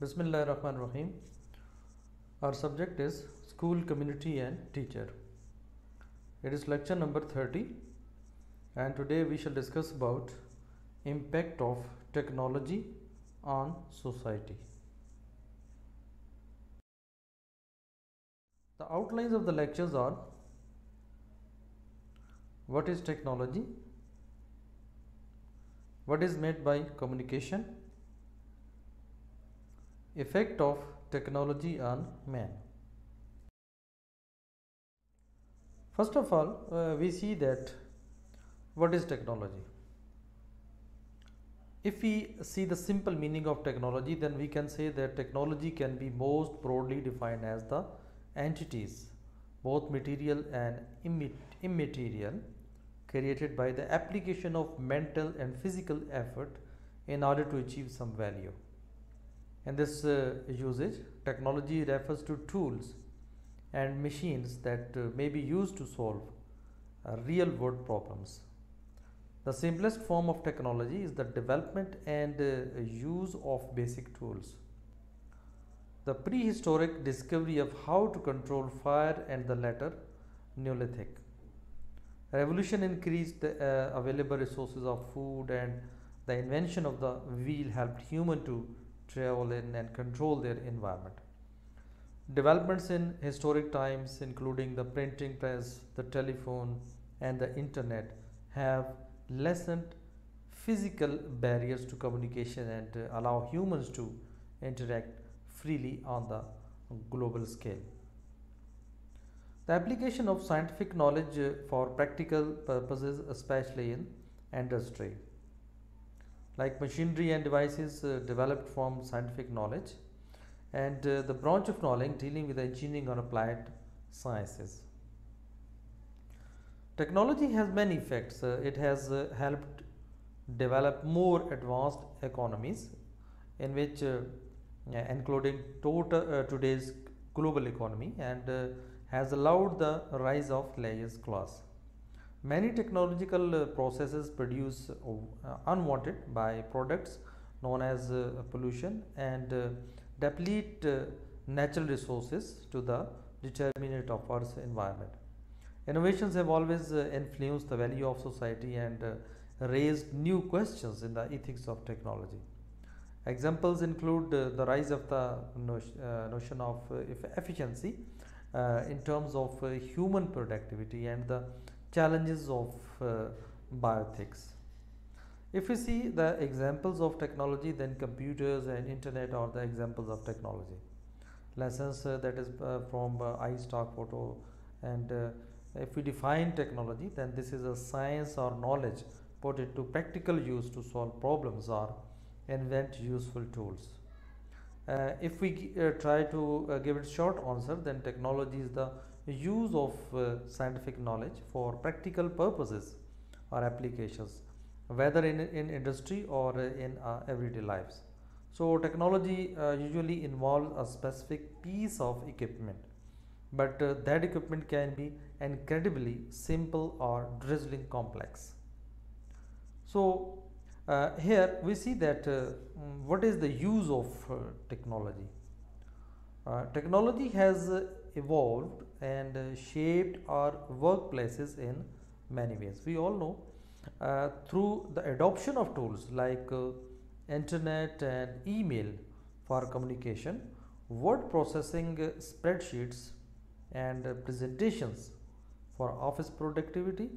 Bismillah Rahman Rahim. Our subject is School, Community and Teacher. It is lecture number 30 and today we shall discuss about impact of technology on society. The outlines of the lectures are: what is technology, what is meant by communication, effect of technology on man. First of all, we see that what is technology. If we see the simple meaning of technology, then we can say that technology can be most broadly defined as the entities, both material and immaterial, created by the application of mental and physical effort in order to achieve some value. In this usage, technology refers to tools and machines that may be used to solve real world problems. The simplest form of technology is the development and use of basic tools. The prehistoric discovery of how to control fire and the later Neolithic. Revolution increased the available resources of food, and the invention of the wheel helped humans to travel in and control their environment. Developments in historic times, including the printing press, the telephone, and the internet, have lessened physical barriers to communication and allow humans to interact freely on the global scale. The application of scientific knowledge for practical purposes, especially in industry, like machinery and devices developed from scientific knowledge, and the branch of knowledge dealing with engineering or applied sciences. Technology has many effects. It has helped develop more advanced economies, in which including today's global economy, and has allowed the rise of leisure class. Many technological processes produce unwanted byproducts known as pollution and deplete natural resources to the determinant of Earth's environment. Innovations have always influenced the value of society and raised new questions in the ethics of technology. Examples include the rise of the notion of efficiency in terms of human productivity and the challenges of bioethics. If we see the examples of technology, then computers and internet are the examples of technology. Lessons that is from iStock photo, and if we define technology, then this is a science or knowledge put into practical use to solve problems or invent useful tools. If we try to give it short answer, then technology is the use of scientific knowledge for practical purposes or applications, whether in industry or in everyday lives. So technology usually involves a specific piece of equipment, but that equipment can be incredibly simple or drizzling complex. So here we see that what is the use of technology. Technology has evolved and shaped our workplaces in many ways. We all know through the adoption of tools like internet and email for communication, word processing, spreadsheets, and presentations for office productivity,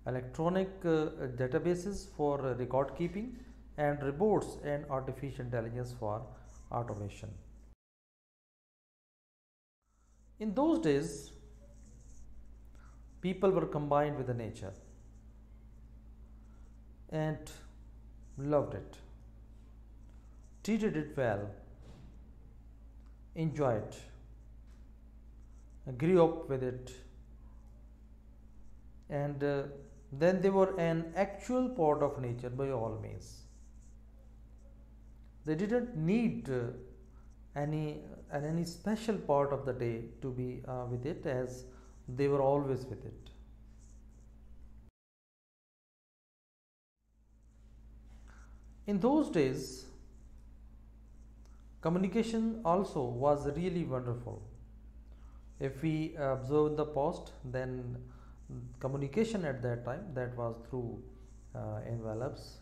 electronic databases for record keeping, and robots and artificial intelligence for automation. In those days, people were combined with the nature and loved it, treated it well, enjoyed it, grew up with it, and then they were an actual part of nature by all means. They didn't need any special part of the day to be with it, as they were always with it. In those days, Communication also was really wonderful. If we observe the past, then communication at that time, that was through envelopes.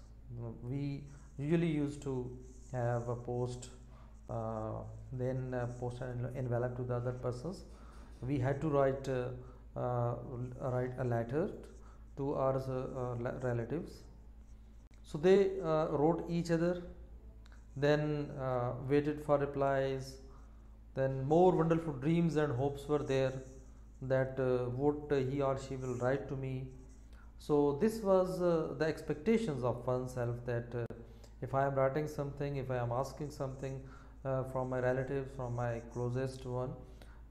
We usually used to have a post, then post an envelope to the other persons. We had to uh, write a letter to our relatives. So they wrote each other, then waited for replies. Then more wonderful dreams and hopes were there that what he or she will write to me. So this was the expectations of oneself, that if I am writing something, if I am asking something from my relatives, from my closest one,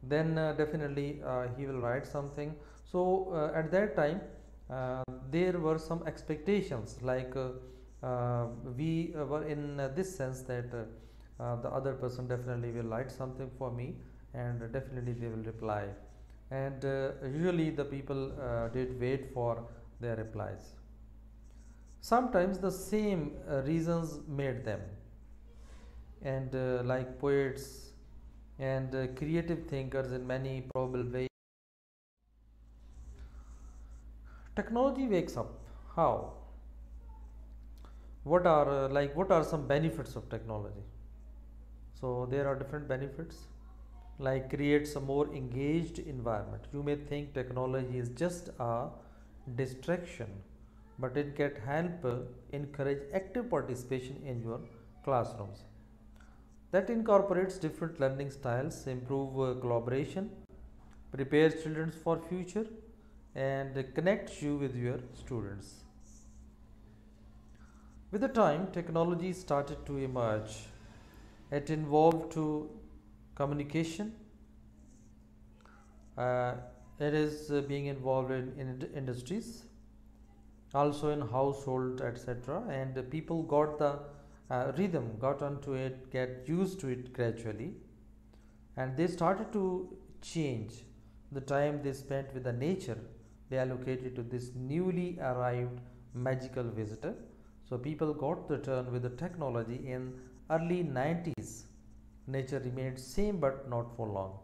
then definitely he will write something. So at that time there were some expectations, like we were in this sense that the other person definitely will write something for me, and definitely they will reply, and usually the people did wait for their replies. Sometimes the same reasons made them, and like poets and creative thinkers in many probable ways. Technology wakes up. How? What are some benefits of technology? So there are different benefits, like creates a more engaged environment. You may think technology is just a distraction, but it can help encourage active participation in your classrooms. That incorporates different learning styles, improve collaboration, prepares children for future, and connects you with your students. With the time, technology started to emerge. It involved to communication. Uh, it is being involved in industries, also in household, etc. And people got the rhythm, got onto it, get used to it gradually, and they started to change the time they spent with the nature. They allocated to this newly arrived magical visitor. So people got the turn with the technology in early 90s. Nature remained same but not for long.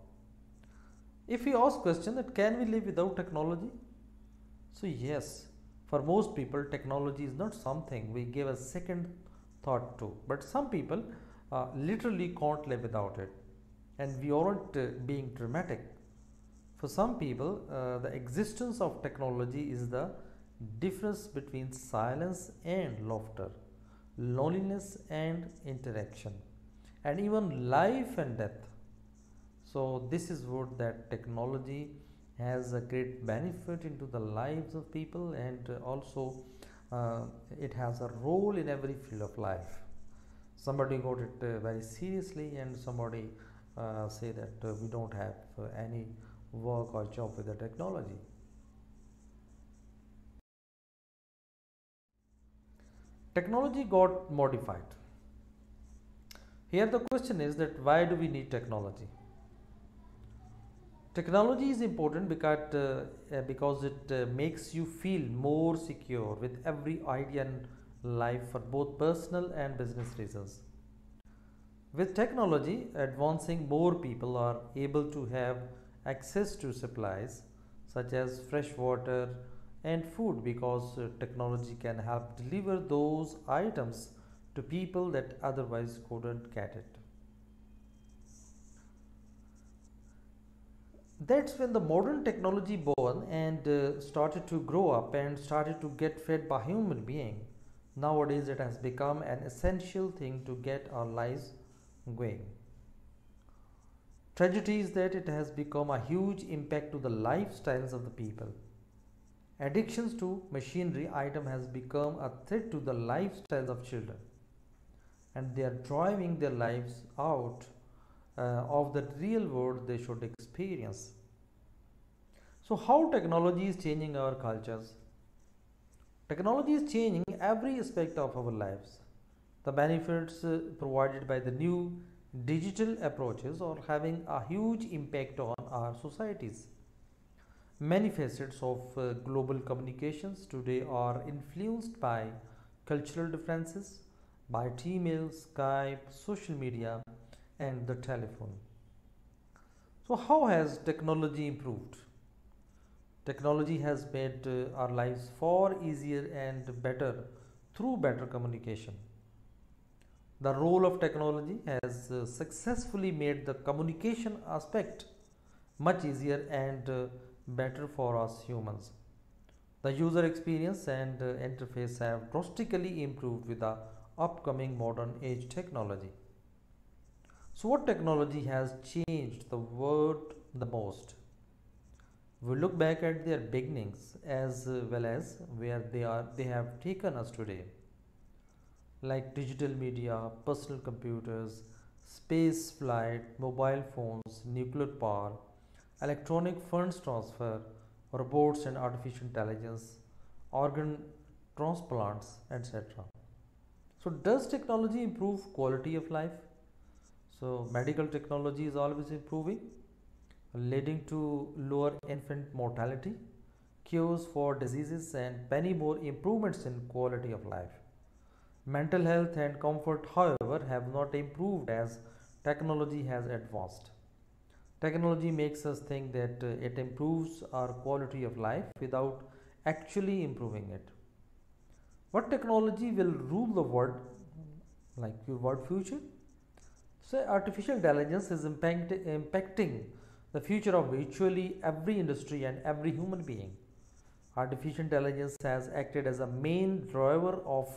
If we ask question that can we live without technology? So yes, for most people technology is not something we give a second thought to, but some people literally can't live without it. And we aren't being dramatic. For some people, the existence of technology is the difference between silence and laughter, loneliness and interaction, and even life and death. So this is what that technology has a great benefit into the lives of people, and also uh, it has a role in every field of life. Somebody got it very seriously, and somebody say that we don't have any work or job with the technology. Technology got modified. Here the question is that why do we need technology? Technology is important because it makes you feel more secure with every idea in life for both personal and business reasons. With technology advancing, more people are able to have access to supplies such as fresh water and food, because technology can help deliver those items to people that otherwise couldn't get it. That's when the modern technology born and started to grow up and started to get fed by human being. Nowadays it has become an essential thing to get our lives going. Tragedy is that it has become a huge impact to the lifestyles of the people. Addictions to machinery item has become a threat to the lifestyles of children, and they are driving their lives out of the real world they should experience. So, how technology is changing our cultures? Technology is changing every aspect of our lives. The benefits provided by the new digital approaches are having a huge impact on our societies. Many facets of global communications today are influenced by cultural differences, by email, Skype, social media, and the telephone. So, how has technology improved? Technology has made our lives far easier and better through better communication. The role of technology has successfully made the communication aspect much easier and better for us humans. The user experience and interface have drastically improved with the upcoming modern age technology. So, what technology has changed the world the most? We look back at their beginnings as well as where they have taken us today, like digital media, personal computers, space flight, mobile phones, nuclear power, electronic funds transfer, robots and artificial intelligence, organ transplants, etc. So, does technology improve quality of life? So, medical technology is always improving, leading to lower infant mortality, cures for diseases, and many more improvements in quality of life. Mental health and comfort, however, have not improved as technology has advanced. Technology makes us think that it improves our quality of life without actually improving it. What technology will rule the world, like your world future? So, artificial intelligence is impacting the future of virtually every industry and every human being. Artificial intelligence has acted as a main driver of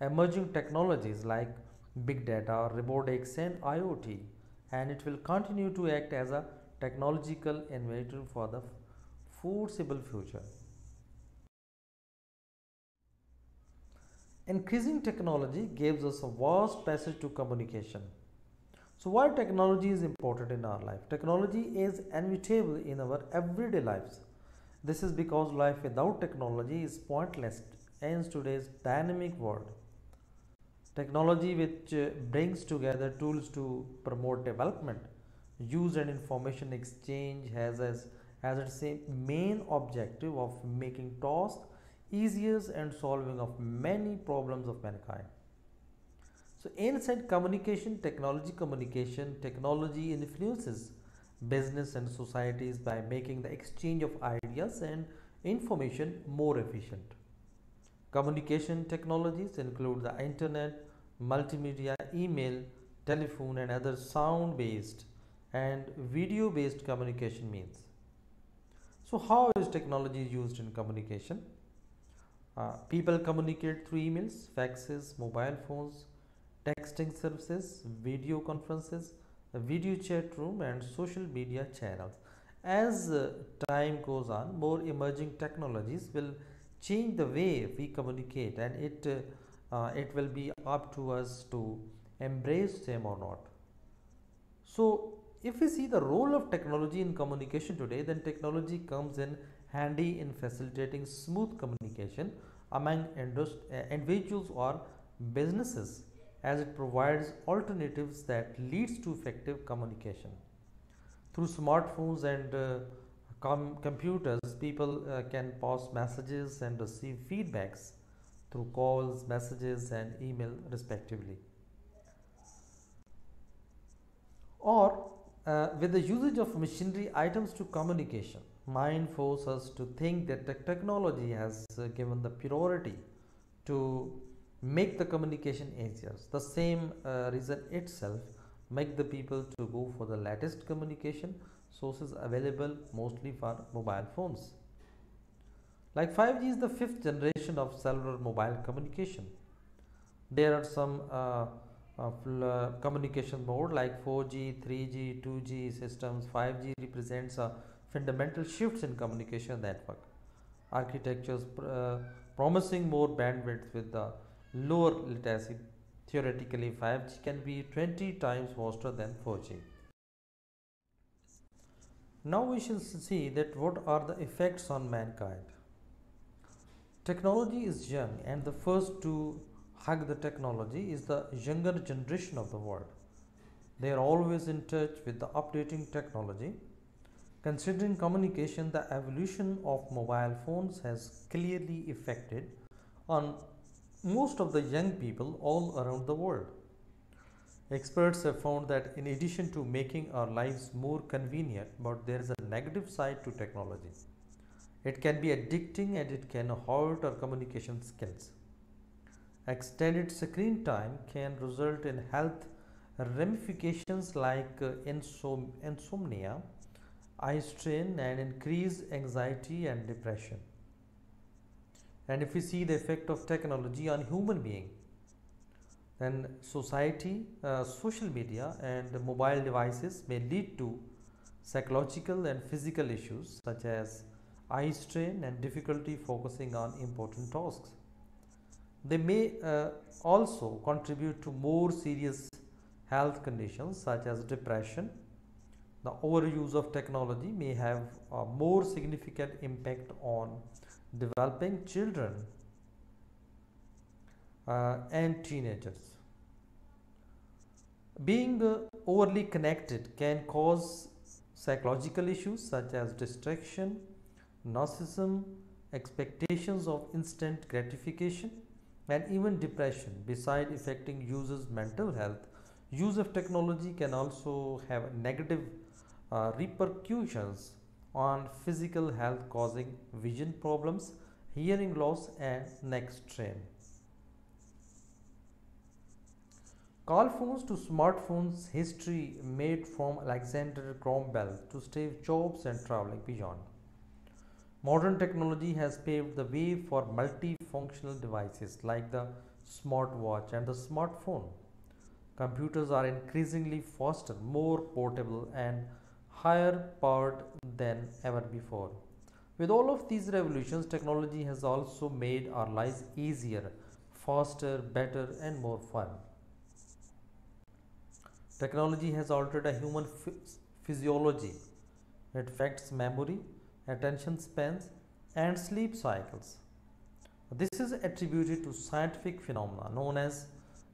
emerging technologies like big data, robotics, and IoT, and it will continue to act as a technological innovator for the foreseeable future. Increasing technology gives us a vast passage to communication. So, why technology is important in our life? Technology is inevitable in our everyday lives. This is because life without technology is pointless in today's dynamic world. Technology, which brings together tools to promote development, use, and information exchange, has its main objective of making tasks easier and solving of many problems of mankind. So, inside communication, technology influences business and societies by making the exchange of ideas and information more efficient. Communication technologies include the internet, multimedia, email, telephone, and other sound based and video based communication means. So, how is technology used in communication? People communicate through emails, faxes, mobile phones, texting services, video conferences, a video chat room, and social media channels. As time goes on, more emerging technologies will change the way we communicate, and it will be up to us to embrace them or not. So, if we see the role of technology in communication today, then technology comes in handy in facilitating smooth communication among individuals or businesses as it provides alternatives that leads to effective communication. Through smartphones and computers, people can pass messages and receive feedbacks through calls, messages, and email respectively. Or with the usage of machinery items to communication, mind forces us to think that the technology has given the priority to make the communication easier. The same reason itself make the people to go for the latest communication sources available mostly for mobile phones. Like 5G is the fifth generation of cellular mobile communication. There are some communication mode like 4G, 3G, 2G systems. 5G represents a fundamental shifts in communication network architectures, promising more bandwidth with the lower latency. Theoretically, 5G can be 20 times faster than 4G. Now we shall see that what are the effects on mankind. Technology is young, and the first to hug the technology is the younger generation of the world. They are always in touch with the updating technology. Considering communication, the evolution of mobile phones has clearly affected on most of the young people all around the world. Experts have found that in addition to making our lives more convenient, but there is a negative side to technology. It can be addicting and it can hurt our communication skills. Extended screen time can result in health ramifications like insomnia, eye strain, and increased anxiety and depression. And if we see the effect of technology on human being, then social media, and mobile devices may lead to psychological and physical issues such as eye strain and difficulty focusing on important tasks. They may also contribute to more serious health conditions such as depression. The overuse of technology may have a more significant impact on developing children and teenagers. Being overly connected can cause psychological issues such as distraction, narcissism, expectations of instant gratification, and even depression. Besides affecting users' mental health, use of technology can also have negative repercussions on physical health, causing vision problems, hearing loss, and neck strain. Call phones to smartphones history made from Alexander Graham Bell to Steve Jobs and traveling beyond. Modern technology has paved the way for multifunctional devices like the smartwatch and the smartphone. Computers are increasingly faster, more portable, and higher powered than ever before. With all of these revolutions, technology has also made our lives easier, faster, better, and more fun. Technology has altered a human physiology. It affects memory, attention spans, and sleep cycles. This is attributed to scientific phenomena known as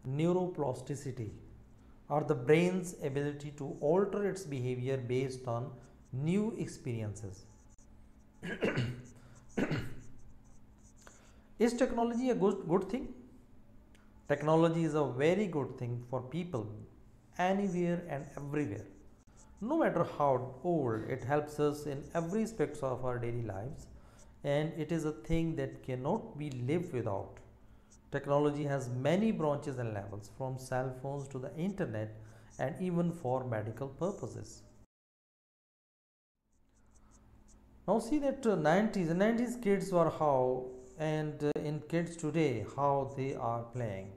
neuroplasticity, or the brain's ability to alter its behavior based on new experiences. Is technology a good thing? Technology is a very good thing for people anywhere and everywhere. No matter how old, it helps us in every aspect of our daily lives, and it is a thing that cannot be lived without. Technology has many branches and levels, from cell phones to the internet, and even for medical purposes. Now see that 90s kids were how, and in kids today how they are playing.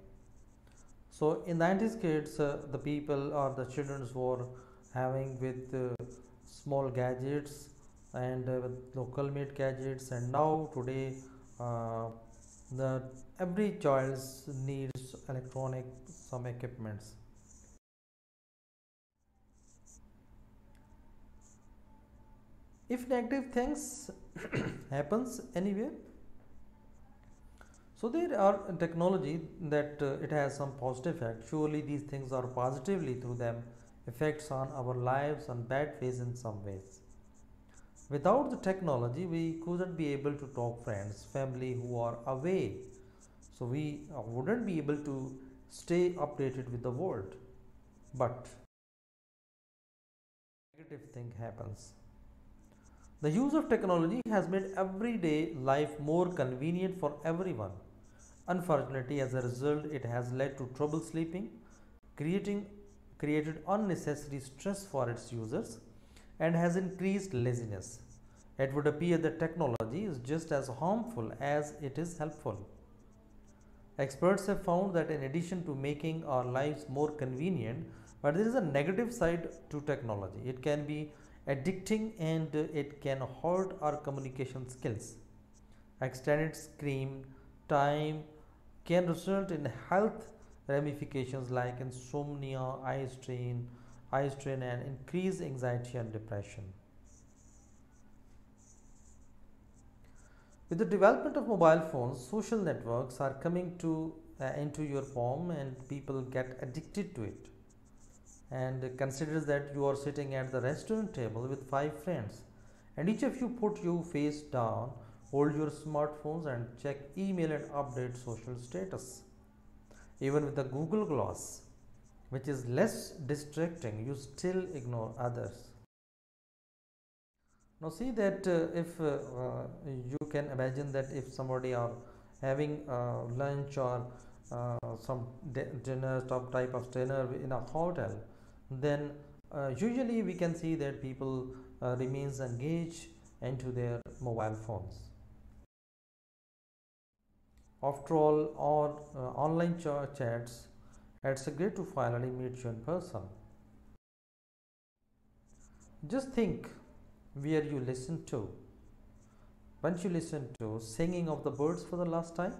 So in 90s kids, the people or the children were having with small gadgets and with local made gadgets, and now today uh, the every child needs electronic some equipments. If negative things happens anywhere, so there are technology that it has some positive effect. Surely these things are positively through them effects on our lives on bad ways in some ways. Without the technology, we couldn't be able to talk friends, family who are away. So we wouldn't be able to stay updated with the world. But negative thing happens. The use of technology has made everyday life more convenient for everyone. Unfortunately, as a result, it has led to trouble sleeping, creating created unnecessary stress for its users, and has increased laziness. It would appear that technology is just as harmful as it is helpful. Experts have found that in addition to making our lives more convenient, but there is a negative side to technology. It can be addicting and it can hurt our communication skills. Extended screen time can result in health ramifications like insomnia, eye strain, and increased anxiety and depression. With the development of mobile phones, social networks are coming to into your palm, and people get addicted to it. And consider that you are sitting at the restaurant table with five friends, and each of you put your face down, hold your smartphones, and check email and update social status. Even with the Google Glass, which is less distracting, you still ignore others. Now see that if you can imagine that if somebody are having lunch or some dinner, some type of dinner in a hotel, then usually we can see that people remains engaged into their mobile phones. After all, on online chats, it's great to finally meet you in person. Just think where you listen to. Once you listen to singing of the birds for the last time,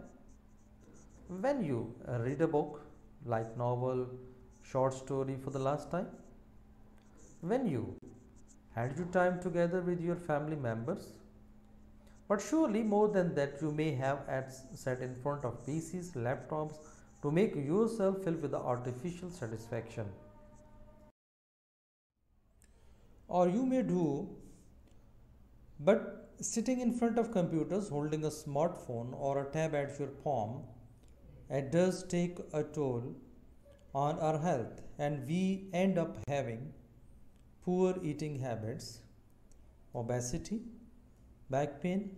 when you read a book like novel, short story for the last time, when you had your time together with your family members, but surely more than that, you may have sat in front of PCs, laptops to make yourself feel with the artificial satisfaction. Or you may do, but sitting in front of computers holding a smartphone or a tab at your palm, it does take a toll on our health, and we end up having poor eating habits, obesity, back pain,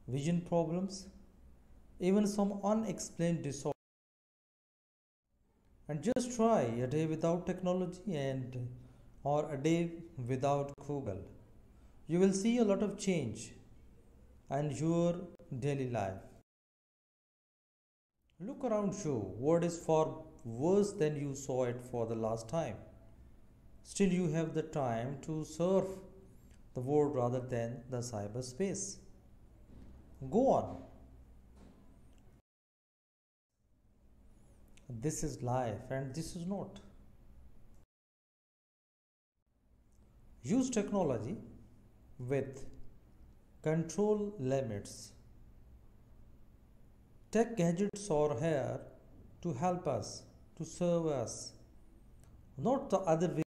vision problems, even some unexplained disorders. And just try a day without technology and or a day without Google. You will see a lot of change in your daily life. Look around you. World is far worse than you saw it for the last time. Still, you have the time to surf the world rather than the cyberspace. Go on. This is life and this is not. Use technology with control limits. Tech gadgets are here to help us, to serve us, not the other way.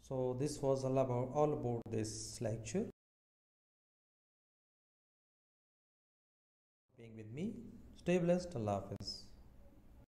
So this was all about this lecture. Being with me, stay blessed. Allah Hafiz.